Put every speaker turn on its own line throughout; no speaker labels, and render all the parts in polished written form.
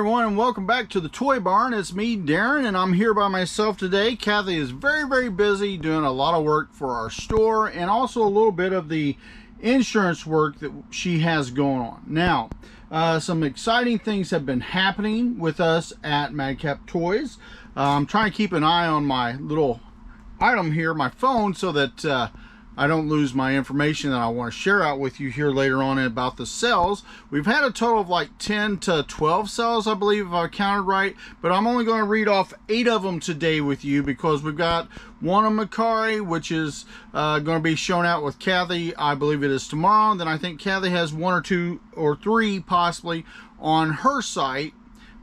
everyone, and welcome back to the Toy Barn. It's me, Darren, and I'm here by myself today. Kathy is very busy doing a lot of work for our store and also a little bit of the insurance work that she has going on. Now, some exciting things have been happening with us at Madcap Toys. I'm trying to keep an eye on my little item here, my phone, so that I don't lose my information that I want to share out with you here later on about the sales. We've had a total of like 10 to 12 sales, I believe, if I counted right, but I'm only going to read off 8 of them today with you because we've got one of Macari, which is going to be shown out with Kathy. I believe it is tomorrow. And then I think Kathy has 1 or 2 or 3 possibly on her site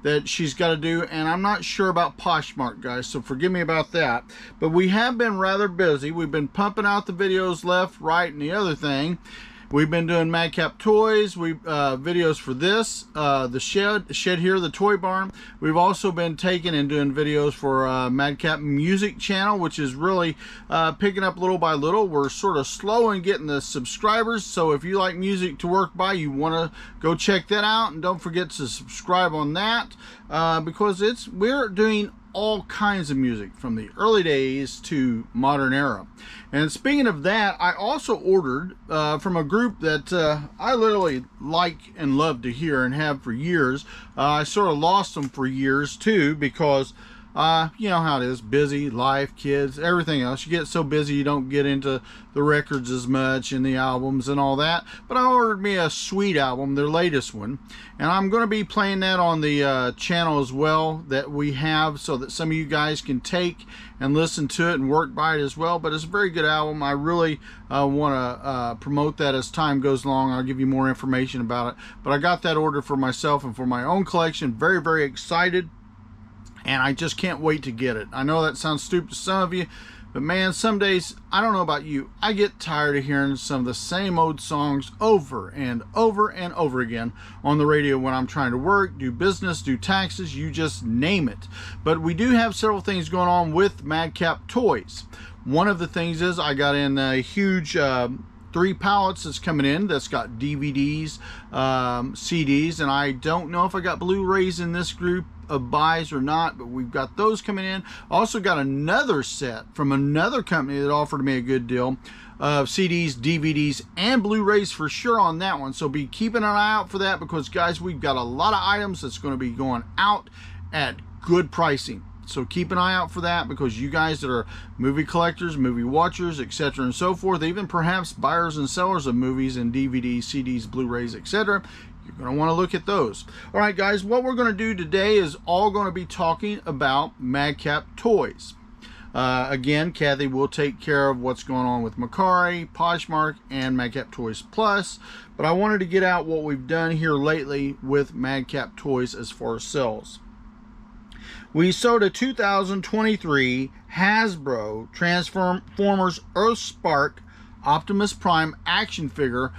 that she's got to do, and I'm not sure about Poshmark, guys, so forgive me about that. But we have been rather busy. We've been pumping out the videos left, right, and the other thing. We've been doing Madcap Toys, videos for this, the shed here, the Toy Barn. We've also been taking and doing videos for Madcap Music channel, which is really picking up little by little. We're sort of slow in getting the subscribers, so if you like music to work by, you want to go check that out, and don't forget to subscribe on that because we're doing all kinds of music from the early days to modern era. And speaking of that, I also ordered from a group that I literally like and love to hear and have for years. I sort of lost them for years too because you know how it is, busy life, kids, everything else. You get so busy you don't get into the records as much and the albums and all that. But I ordered me a Sweet album, their latest one, and I'm going to be playing that on the channel as well that we have, so that some of you guys can take and listen to it and work by it as well. But it's a very good album. I really want to promote that as time goes along. I'll give you more information about it. But I got that order for myself and for my own collection. Very excited. And I just can't wait to get it. I know that sounds stupid to some of you, but man, some days, I don't know about you, I get tired of hearing some of the same old songs over and over and over again on the radio when I'm trying to work, do business, do taxes, you just name it. But we do have several things going on with Madcap Toys. One of the things is I got in a huge 3 pallets that's coming in that's got DVDs, CDs, and I don't know if I got Blu-rays in this group of buys or not, but we've got those coming in. Also got another set from another company that offered me a good deal of CDs, DVDs, and Blu-rays for sure on that one. So be keeping an eye out for that because, guys, we've got a lot of items that's going to be going out at good pricing. So keep an eye out for that because you guys that are movie collectors, movie watchers, etc. and so forth, even perhaps buyers and sellers of movies and DVDs, CDs, Blu-rays, etc., you're going to want to look at those. All right, guys, what we're going to do today is all going to be talking about Madcap Toys. Again, Kathy will take care of what's going on with Macari, Poshmark, and Madcap Toys Plus. But I wanted to get out what we've done here lately with Madcap Toys as far as sales. We sold a 2023 Hasbro Transformers Earthspark Optimus Prime action figure,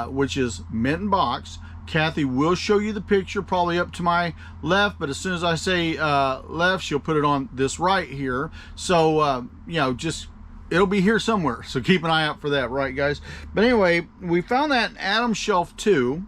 which is mint in box. Kathy will show you the picture probably up to my left, but as soon as I say left, she'll put it on this right here. So, you know, just it'll be here somewhere. So keep an eye out for that, right, guys? But anyway, we found that in Adam's Shelf 2,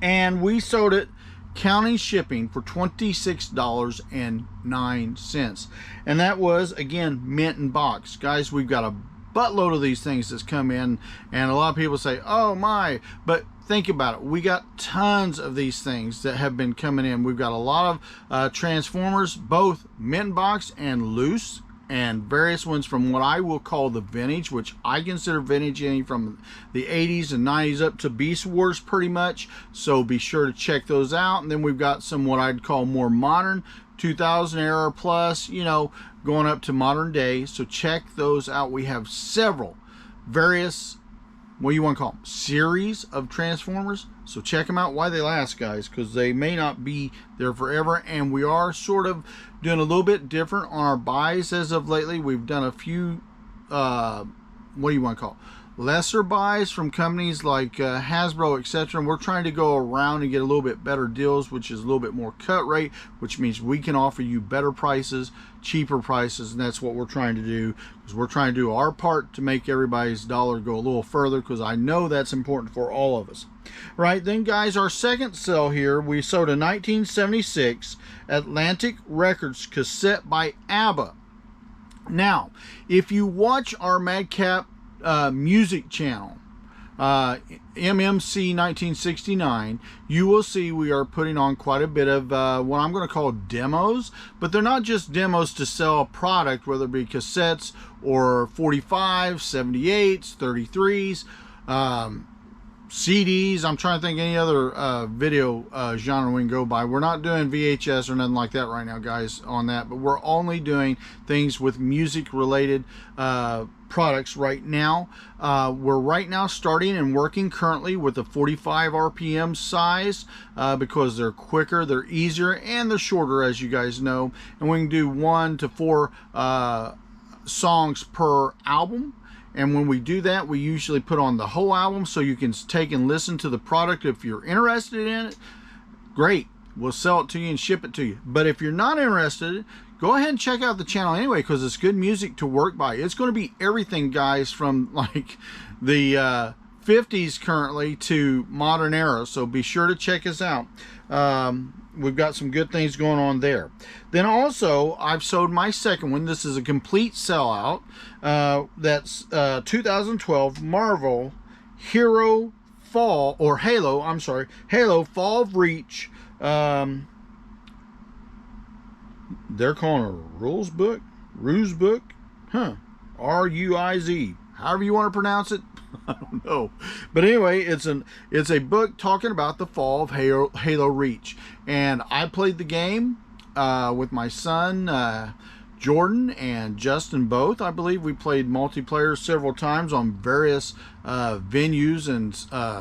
and we sold it counting shipping for $26.09. And that was, again, mint in box. Guys, we've got a buttload of these things that's come in, and a lot of people say, oh my, but think about it, we got tons of these things that have been coming in. We've got a lot of Transformers, both mint in box and loose, and various ones from what I will call the vintage, which I consider vintage, any from the 80s and 90s up to Beast Wars pretty much. So be sure to check those out. And then we've got some what I'd call more modern 2000 era plus, you know, going up to modern day. So check those out. We have several various, what do you want to call them, series of Transformers. So check them out while they last, guys, because they may not be there forever. And we are sort of doing a little bit different on our buys as of lately. We've done a few, what do you want to call it, lesser buys from companies like Hasbro, etc. And we're trying to go around and get a little bit better deals, which is a little bit more cut rate, which means we can offer you better prices, cheaper prices, and that's what we're trying to do, because we're trying to do our part to make everybody's dollar go a little further, because I know that's important for all of us. Right then, guys, our second sale here, we sold a 1976 Atlantic Records cassette by ABBA. Now, if you watch our Madcap music channel, MMC 1969, you will see we are putting on quite a bit of what I'm going to call demos, but they're not just demos to sell a product, whether it be cassettes or 45s, 78s, 33s, CDs. I'm trying to think any other video genre we can go by. We're not doing VHS or nothing like that right now, guys, on that, but we're only doing things with music related products right now. We're right now starting and working currently with the 45 RPM size because they're quicker, they're easier, and they're shorter, as you guys know, and we can do 1 to 4 songs per album. And when we do that, we usually put on the whole album so you can take and listen to the product. If you're interested in it, great, we'll sell it to you and ship it to you. But if you're not interested, go ahead and check out the channel anyway, because it's good music to work by. It's going to be everything, guys, from like the 50s currently to modern era, so be sure to check us out. We've got some good things going on there. Then also, I've sold my second one. This is a complete sellout. That's 2012 Marvel Halo Fall of Reach. They're calling it a Ruse book, huh? R-U-I-Z, however you want to pronounce it. I don't know, but anyway, it's a book talking about the fall of Halo Reach, and I played the game with my son Jordan and Justin both. I believe we played multiplayer several times on various venues and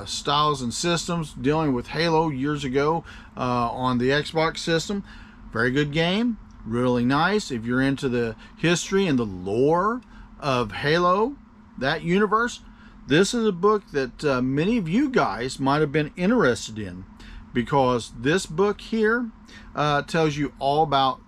styles and systems dealing with Halo years ago on the Xbox system. Very good game, really nice. If you're into the history and the lore of Halo, that universe, this is a book that many of you guys might have been interested in, because this book here tells you all about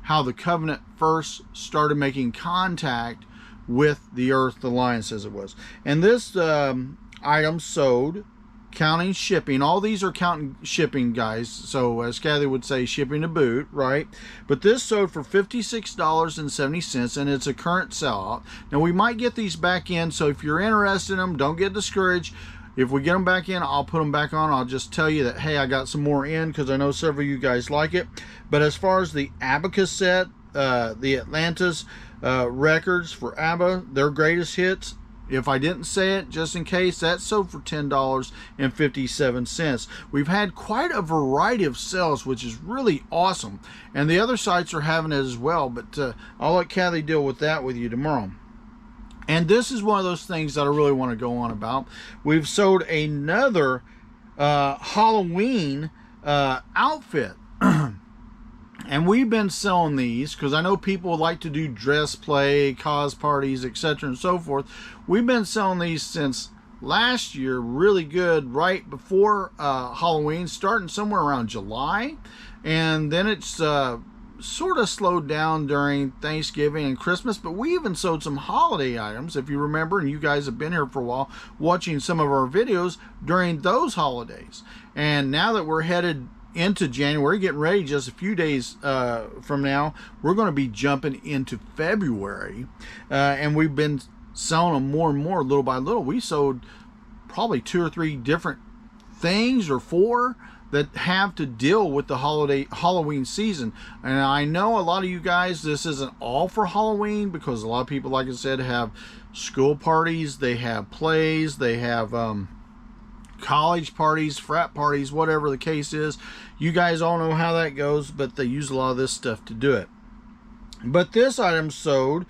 how the Covenant first started making contact with the Earth Alliance, as it was. And this item sold, counting shipping. All these are counting shipping, guys. So as Kathy would say, shipping to boot, right? But this sold for $56.70, and it's a current sellout. Now we might get these back in, so if you're interested in them, don't get discouraged. If we get them back in, I'll put them back on. I'll just tell you that, hey, I got some more in, because I know several of you guys like it. But as far as the ABBA cassette, the Atlantis records for ABBA, their greatest hits, if I didn't say it, just in case, that sold for $10.57. We've had quite a variety of sales, which is really awesome. And the other sites are having it as well, but I'll let Kathy deal with that with you tomorrow. And this is one of those things that I really want to go on about. We've sold another Halloween outfit. And we've been selling these because I know people like to do dress play, cos parties, etc. and so forth. We've been selling these since last year, really good, right before Halloween, starting somewhere around July. And then it's sort of slowed down during Thanksgiving and Christmas, but we even sold some holiday items, if you remember, and you guys have been here for a while watching some of our videos during those holidays. And now that we're headed into January, getting ready just a few days from now, we're going to be jumping into February, and we've been selling them more and more little by little. We sold probably 2 or 3 different things, or 4, that have to deal with the Halloween season. And I know a lot of you guys, this isn't all for Halloween, because a lot of people, like I said, have school parties, they have plays, they have college parties, frat parties, whatever the case is. You guys all know how that goes, but they use a lot of this stuff to do it. But this item sold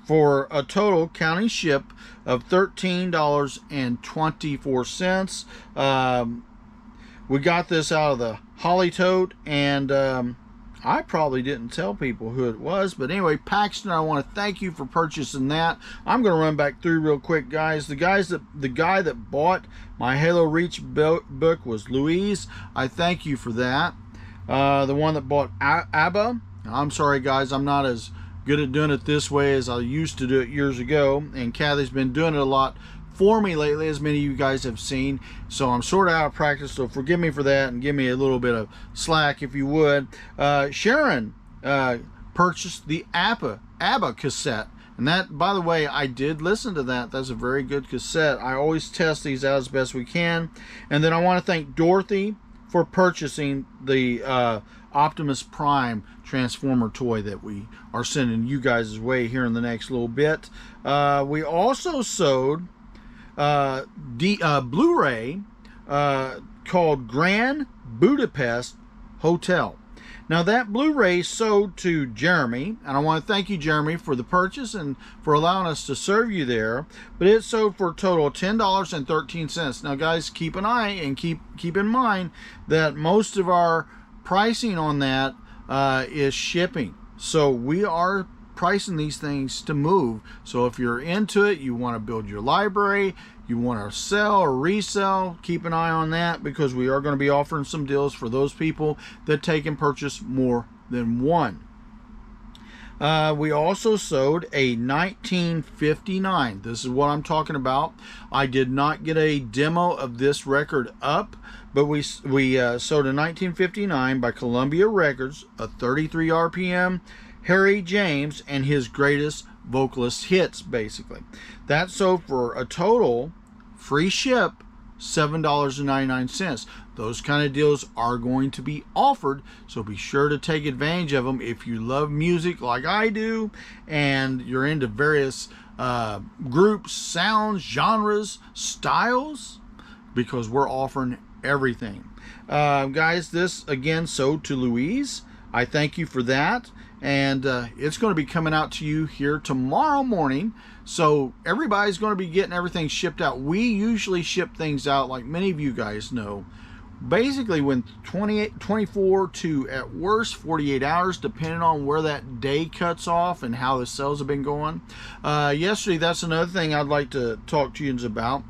for a total, counting ship, of $13.24. We got this out of the Holly Tote, and I probably didn't tell people who it was, but anyway, Paxton, I want to thank you for purchasing that. I'm going to run back through real quick, guys. The guy that bought my Halo Reach book was Louise. I thank you for that. The one that bought ABBA, I'm sorry, guys, I'm not as good at doing it this way as I used to do it years ago, and Kathy's been doing it a lot for me lately, as many of you guys have seen, so I'm sort of out of practice, so forgive me for that and give me a little bit of slack if you would. Sharon purchased the ABBA cassette, and that, by the way, I did listen to that. That's a very good cassette. I always test these out as best we can. And then I want to thank Dorothy for purchasing the Optimus Prime Transformer toy that we are sending you guys' way here in the next little bit. We also sold Blu-ray called Grand Budapest Hotel. Now that Blu-ray sold to Jeremy, and I want to thank you, Jeremy, for the purchase and for allowing us to serve you there, but it sold for a total of $10.13. Now guys, keep an eye and keep in mind that most of our pricing on that is shipping, so we are pricing these things to move. So if you're into it, you want to build your library, you want to sell or resell, keep an eye on that, because we are going to be offering some deals for those people that take and purchase more than one. We also sold a 1959. This is what I'm talking about. I did not get a demo of this record up, but we sold a 1959 by Columbia Records, a 33 RPM Harry James and his greatest vocalist hits, basically. That sold for a total, free ship, $7.99. Those kind of deals are going to be offered, so be sure to take advantage of them if you love music like I do and you're into various groups, sounds, genres, styles, because we're offering everything. Guys, this again sold to Louise. I thank you for that. And it's going to be coming out to you here tomorrow morning, so everybody's going to be getting everything shipped out. We usually ship things out, like many of you guys know, basically when 24 to at worst 48 hours, depending on where that day cuts off and how the sales have been going. Yesterday, that's another thing I'd like to talk to you about.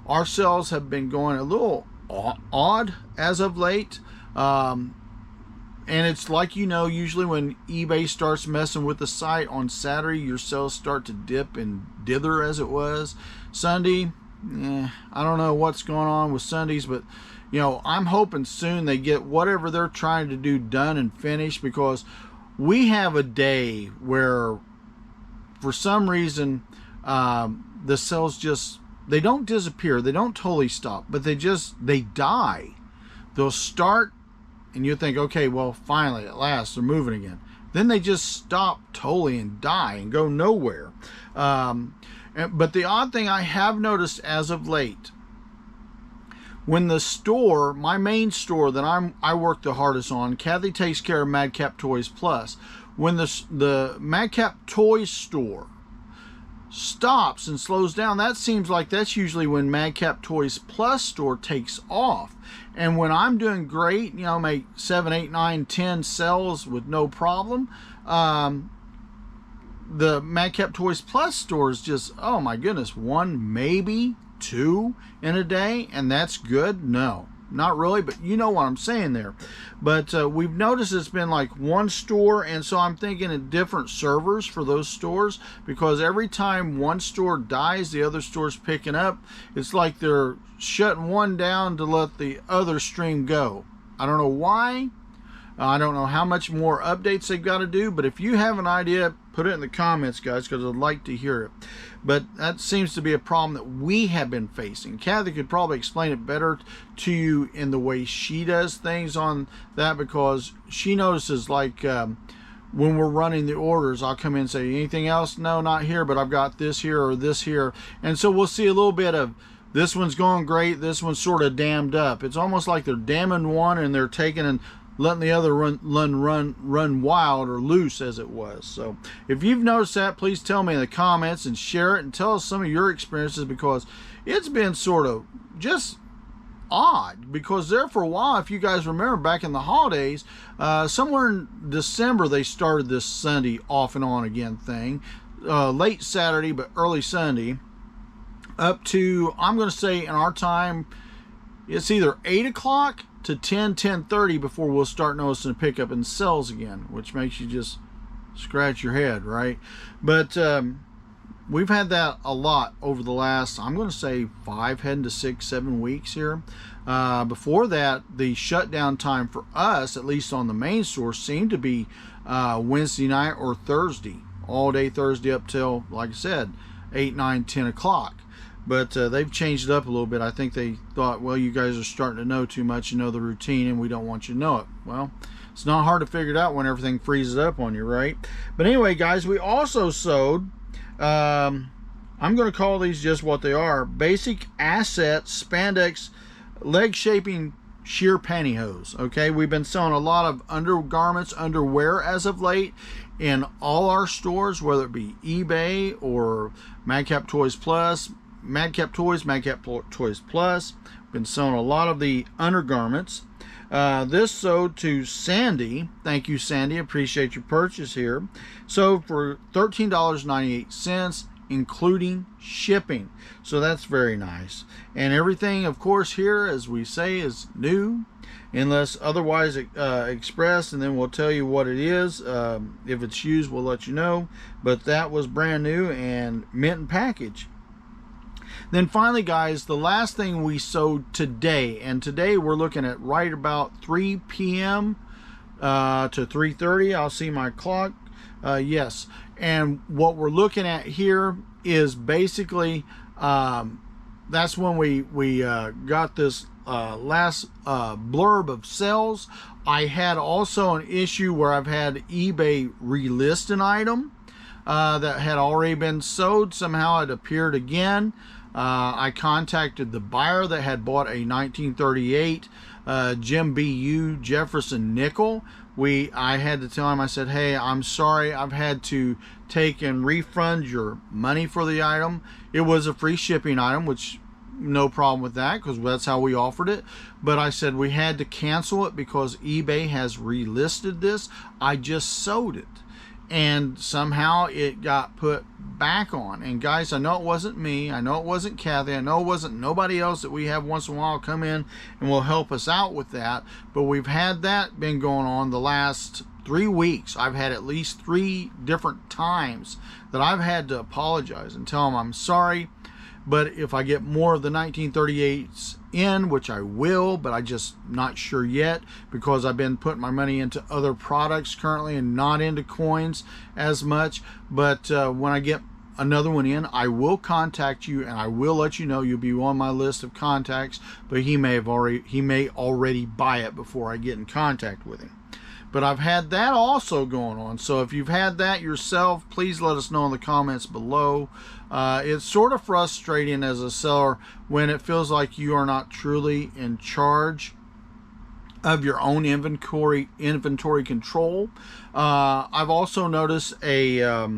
Our sales have been going a little odd as of late. And it's like, you know, usually when eBay starts messing with the site on Saturday, your sales start to dip and dither, as it was. Sunday, I don't know what's going on with Sundays, but, you know, I'm hoping soon they get whatever they're trying to do done and finished, because we have a day where, for some reason, the sales just, they don't disappear. They don't totally stop, but they die. They'll start, and you think, okay, well, finally, at last, they're moving again. Then they just stop totally and die and go nowhere. But the odd thing I have noticed as of late, when the store, my main store that I work the hardest on, Kathy takes care of Madcap Toys Plus. When the Madcap Toys store stops and slows down, that seems like that's usually when Madcap Toys Plus store takes off. And when I'm doing great, you know, make 7, 8, 9, 10 sales with no problem, the Madcap Toys Plus store is just, oh my goodness, 1, maybe 2 in a day, and that's good? No, not really, but you know what I'm saying there. But we've noticed it's been like one store, and so I'm thinking of different servers for those stores, because every time one store dies, the other store's picking up. It's like they're shutting one down to let the other stream go. I don't know why. I don't know how much more updates they've got to do, but if you have an idea, put it in the comments, guys, because I'd like to hear it. But that seems to be a problem that we have been facing. Kathy could probably explain it better to you in the way she does things on that, because she notices, like, when we're running the orders, I'll come in and say, anything else? No, not here, but I've got this here or this here. And so we'll see a little bit of, this one's going great, this one's sort of dammed up. It's almost like they're damming one and they're taking and letting the other run wild or loose, as it was. So if you've noticed that, please tell me in the comments and share it and tell us some of your experiences, because it's been sort of just odd, because there for a while, if you guys remember back in the holidays, somewhere in December, they started this Sunday off and on again thing. Late Saturday, but early Sunday, up to, I'm going to say in our time, it's either 8 o'clock to 10:30 before we'll start noticing a pickup in sales again, which makes you just scratch your head, right? But we've had that a lot over the last, I'm going to say 5 heading to 6, 7 weeks here. Before that, the shutdown time for us, at least on the main source, seemed to be Wednesday night or Thursday, all day Thursday up till, like I said, 8, 9, 10 o'clock. But they've changed it up a little bit. I think they thought, well, you guys are starting to know too much, you know the routine, and we don't want you to know it. Well, it's not hard to figure it out when everything freezes up on you, right? But anyway, guys, we also sold, I'm going to call these just what they are, basic asset spandex leg shaping sheer pantyhose. Okay, we've been selling a lot of undergarments, underwear as of late in all our stores, whether it be eBay or Madcap Toys Plus, Madcap Toys, Madcap Toys Plus. Been selling a lot of the undergarments. This sold to Sandy. Thank you, Sandy. Appreciate your purchase here. So for $13.98, including shipping. So that's very nice. And everything, of course, here, as we say, is new, unless otherwise expressed, and then we'll tell you what it is. If it's used, we'll let you know. But that was brand new and mint in package. Then finally, guys, the last thing we sold today, and today we're looking at right about 3 p.m. To 3:30. I'll see my clock. Yes, and what we're looking at here is basically that's when we got this last blurb of sales. I had also an issue where I've had eBay relist an item that had already been sold. Somehow it appeared again. I contacted the buyer that had bought a 1938 Jim B.U. Jefferson nickel. I had to tell him, I said, hey, I'm sorry, I've had to take and refund your money for the item. It was a free shipping item, which no problem with that, because that's how we offered it. But I said we had to cancel it because eBay has relisted this. I just sold it, and somehow it got put back on. And guys, I know it wasn't me, I know it wasn't Kathy, I know it wasn't nobody else that we have once in a while come in and will help us out with that, but we've had that been going on the last 3 weeks. I've had at least 3 different times that I've had to apologize and tell them I'm sorry. But if I get more of the 1938s in, which I will, but I just not sure yet, because I've been putting my money into other products currently and not into coins as much. But when I get another one in, I will contact you and I will let you know. You'll be on my list of contacts, but he may already buy it before I get in contact with him. But I've had that also going on. So if you've had that yourself, please let us know in the comments below. It's sort of frustrating as a seller when it feels like you are not truly in charge of your own inventory control. I've also noticed a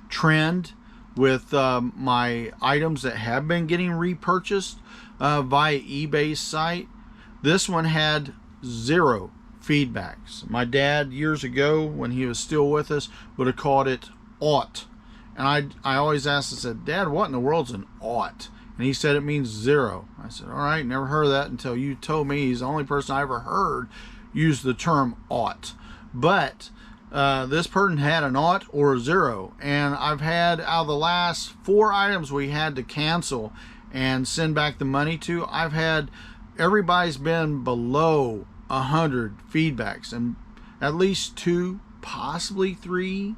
trend with my items that have been getting repurchased via eBay's site. This one had 0 feedbacks. My dad years ago, when he was still with us, would have called it aught. And I always asked, I said, Dad, what in the world's an aught? And he said it means 0. I said, all right, never heard of that until you told me. He's the only person I ever heard use the term aught. But this person had an aught or a 0. And I've had, out of the last 4 items we had to cancel and send back the money to, I've had, everybody's been below 100 feedbacks, and at least 2, possibly 3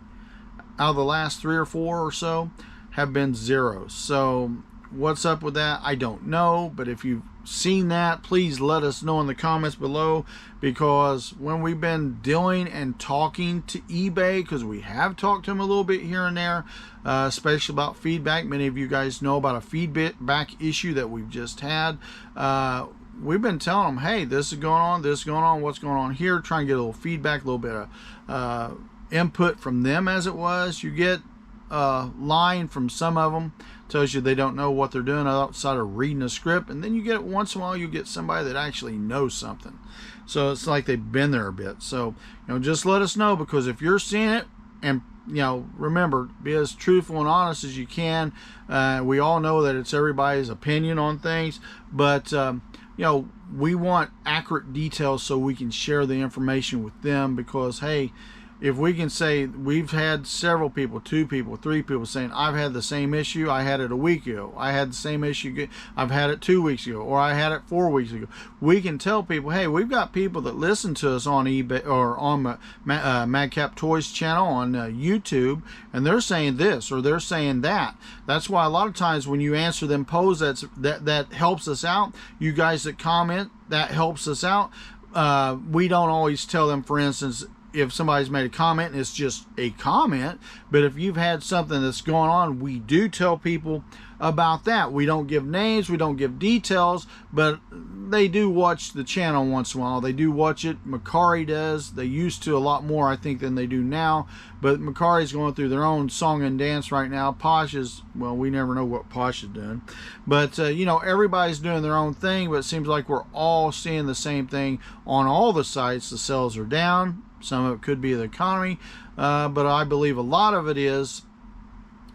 out of the last 3 or 4 or so have been 0. So what's up with that? I don't know, but if you've seen that, please let us know in the comments below, because when we've been dealing and talking to eBay, because we have talked to them a little bit here and there, especially about feedback. Many of you guys know about a feedback issue that we've just had. We've been telling them, hey, this is going on, what's going on here, trying to get a little feedback, a little bit of input from them as it was. You get line from some of them tells you they don't know what they're doing outside of reading a script. And then you get, once in a while, you get somebody that actually knows something. So it's like they've been there a bit. So, just let us know, because if you're seeing it, and remember, be as truthful and honest as you can. We all know that it's everybody's opinion on things, but we want accurate details so we can share the information with them, because hey, if we can say, we've had several people, 2 people, 3 people saying, I've had the same issue, I had it a week ago, I had the same issue, I've had it 2 weeks ago, or I had it 4 weeks ago. We can tell people, hey, we've got people that listen to us on eBay or on Madcap Toys channel on YouTube, and they're saying this or they're saying that. That's why a lot of times when you answer them posts, that helps us out. You guys that comment, that helps us out. We don't always tell them, for instance, if somebody's made a comment and it's just a comment, but if you've had something that's going on, we do tell people about that. We don't give names, we don't give details, but they do watch the channel once in a while. They do watch it. Macari does. They used to a lot more, I think, than they do now, but Macari's going through their own song and dance right now. Posh is, well, we never know what Posh is doing, but everybody's doing their own thing, but it seems like we're all seeing the same thing on all the sites. The sales are down. Some of it could be the economy, but I believe a lot of it is,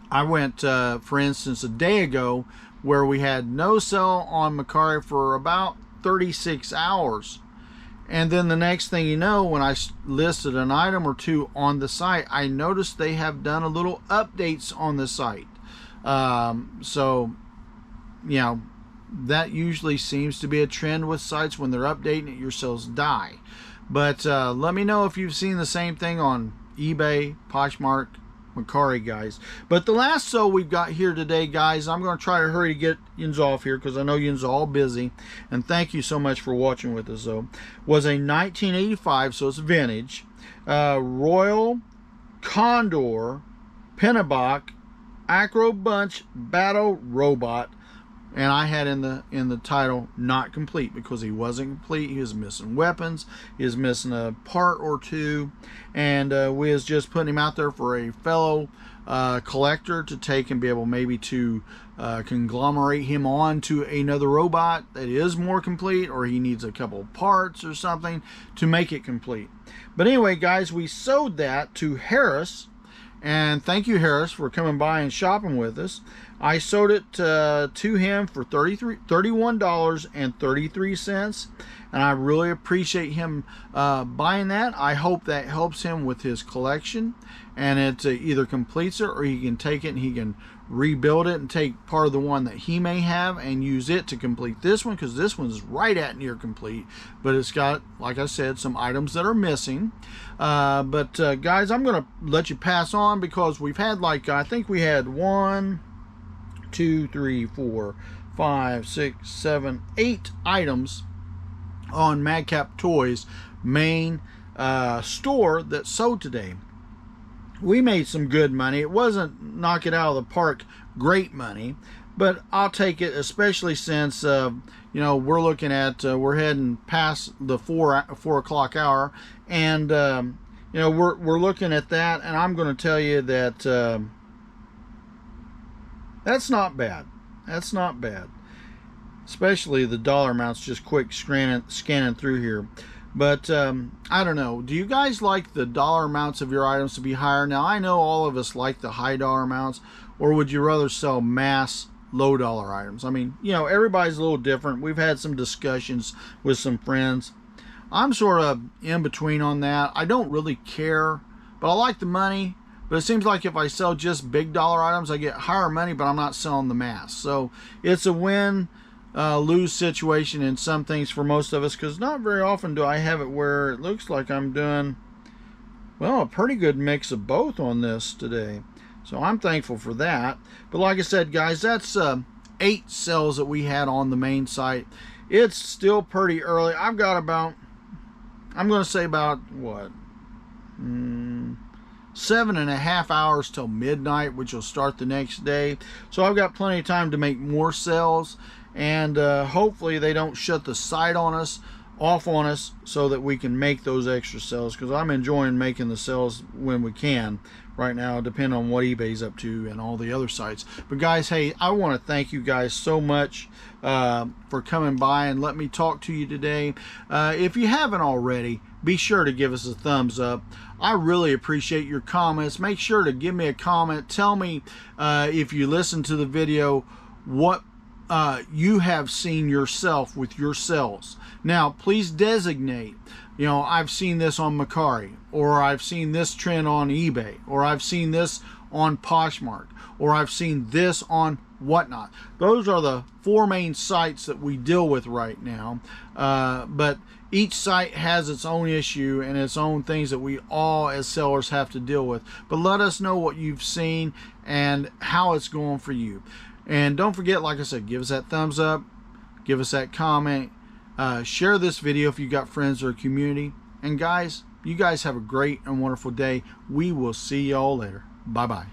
I went, for instance, a day ago where we had no sale on Macari for about 36 hours. And then the next thing you know, when I listed an item or 2 on the site, I noticed they have done a little updates on the site. So, that usually seems to be a trend with sites. When they're updating it, your sales die. But let me know if you've seen the same thing on eBay, Poshmark, Macari, guys. But the last sale we've got here today, guys, I'm going to try to hurry to get yins off here, because I know yins are all busy. And thank you so much for watching with us, though. Was a 1985, so it's vintage, Royal Condor Pennabach Acro Bunch Battle Robot. And I had in the title, not complete, because he wasn't complete. He was missing weapons. He was missing a part or 2. And we was just putting him out there for a fellow collector to take and be able maybe to conglomerate him on to another robot that is more complete, or he needs a couple parts or something to make it complete. But anyway, guys, we sold that to Harris. And thank you, Harris, for coming by and shopping with us. I sold it to him for $31.33, and I really appreciate him buying that. I hope that helps him with his collection, and it either completes it, or he can take it and he can rebuild it and take part of the one that he may have and use it to complete this one, because this one's right at near complete, but it's got, like I said, some items that are missing. Guys, I'm gonna let you pass on, because we've had, like, I think we had 1, 2, 3, 4, 5, 6, 7, 8 items on Madcap Toys main store that sold today. We made some good money. It wasn't knock it out of the park great money, but I'll take it, especially since we're looking at we're heading past the 4 o'clock hour, and we're looking at that, and I'm going to tell you that that's not bad. That's not bad, especially the dollar amounts. Just quick scanning through here. But I don't know, do you guys like the dollar amounts of your items to be higher? Now, I know all of us like the high dollar amounts, or would you rather sell mass low dollar items? I mean, everybody's a little different. We've had some discussions with some friends. I'm sort of in between on that. I don't really care, but I like the money. But it seems like if I sell just big dollar items, I get higher money, but I'm not selling the mass. So it's a win lose situation in some things for most of us, because not very often do I have it where it looks like I'm doing, well, a pretty good mix of both on this today. So I'm thankful for that. But like I said, guys, that's 8 sales that we had on the main site. It's still pretty early. I've got about, I'm going to say about, what, 7.5 hours till midnight, which will start the next day. So I've got plenty of time to make more sales, and hopefully they don't shut the site on us off on us so that we can make those extra sales, because I'm enjoying making the sales when we can right now, depending on what eBay's up to and all the other sites. But guys, hey, I want to thank you guys so much for coming by and let me talk to you today. If you haven't already, be sure to give us a thumbs up. I really appreciate your comments. Make sure to give me a comment. Tell me if you listen to the video what you have seen yourself with your sales. Now, please designate, you know, I've seen this on Mercari, or I've seen this trend on eBay, or I've seen this on Poshmark, or I've seen this on whatnot. Those are the 4 main sites that we deal with right now. But each site has its own issue and its own things that we all as sellers have to deal with. But let us know what you've seen and how it's going for you. And don't forget, like I said, give us that thumbs up, give us that comment, share this video if you got friends or community. And guys, you guys have a great and wonderful day. We will see y'all later. Bye-bye.